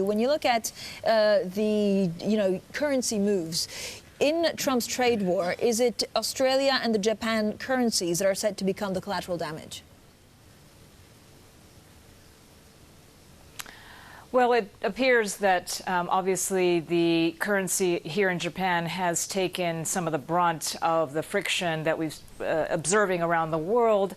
When you look at the currency moves, in Trump's trade war, is it Australia and the Japan currencies that are set to become the collateral damage? Well, it appears that obviously the currency here in Japan has taken some of the brunt of the friction that we've observing around the world.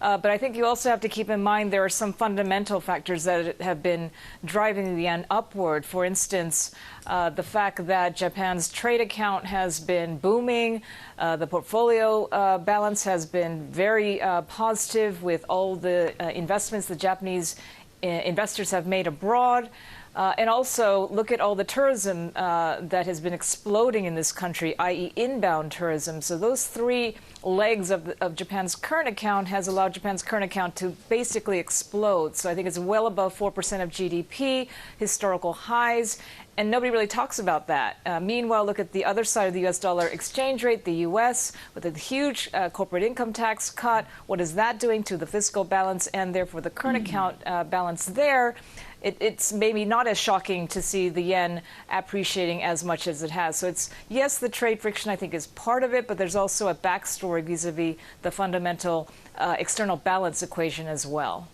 But I think you also have to keep in mind there are some fundamental factors that have been driving the yen upward. For instance, the fact that Japan's trade account has been booming, the portfolio balance has been very positive with all the investments the Japanese investors have made abroad. And also look at all the tourism that has been exploding in this country, i.e. inbound tourism. So those three legs of Japan's current account has allowed Japan's current account to basically explode. So I think it's well above 4% of GDP, historical highs, and nobody really talks about that. Meanwhile, look at the other side of the U.S. dollar exchange rate, the U.S., with a huge corporate income tax cut. What is that doing to the fiscal balance and therefore the current account balance there? It's maybe not as shocking to see the yen appreciating as much as it has. So it's, yes, the trade friction, I think, is part of it, but there's also a backstory vis-a-vis the fundamental external balance equation as well.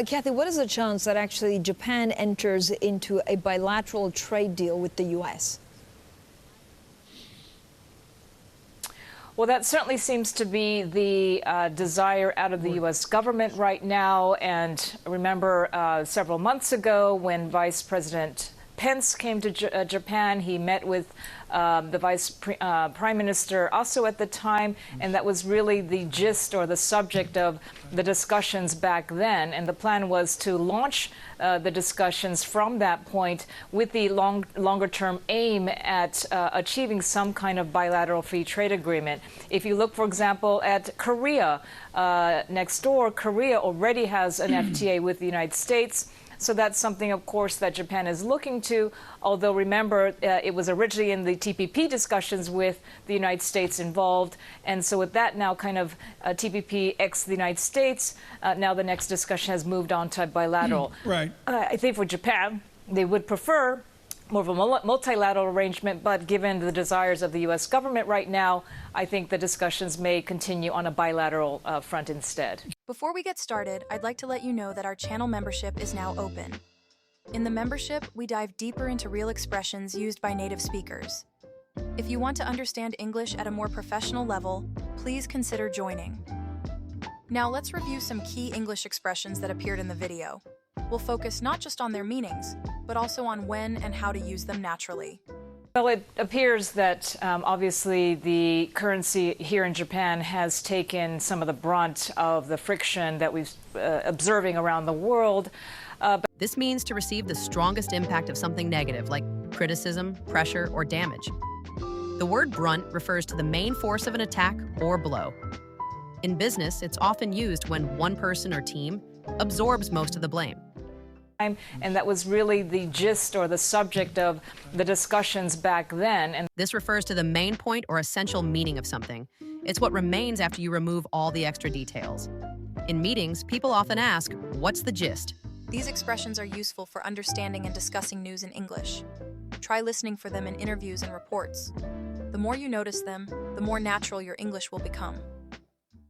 Kathy, what is the chance that actually Japan enters into a bilateral trade deal with the U.S.? Well, that certainly seems to be the desire out of the U.S. government right now. And remember, several months ago, when Vice President Pence came to Japan, he met with the Prime Minister Aso at the time, and that was really the gist or the subject of the discussions back then. And the plan was to launch the discussions from that point with the longer-term aim at achieving some kind of bilateral free trade agreement. If you look, for example, at Korea, next door, Korea already has an FTA with the United States. So that's something, of course, that Japan is looking to, although remember, it was originally in the TPP discussions with the United States involved. And so with that now kind of TPP ex the United States, now the next discussion has moved on to bilateral. Right. I think for Japan, they would prefer more of a multilateral arrangement, but given the desires of the U.S. government right now, I think the discussions may continue on a bilateral front instead. Before we get started, I'd like to let you know that our channel membership is now open. In the membership, we dive deeper into real expressions used by native speakers. If you want to understand English at a more professional level, please consider joining. Now let's review some key English expressions that appeared in the video. We'll focus not just on their meanings, but also on when and how to use them naturally. Well, it appears that obviously the currency here in Japan has taken some of the brunt of the friction that we've observing around the world. This means to receive the strongest impact of something negative, like criticism, pressure, or damage. The word brunt refers to the main force of an attack or blow. In business, it's often used when one person or team absorbs most of the blame. And that was really the gist or the subject of the discussions back then. And this refers to the main point or essential meaning of something. It's what remains after you remove all the extra details. In meetings, people often ask, "What's the gist?" These expressions are useful for understanding and discussing news in English. Try listening for them in interviews and reports. The more you notice them, the more natural your English will become.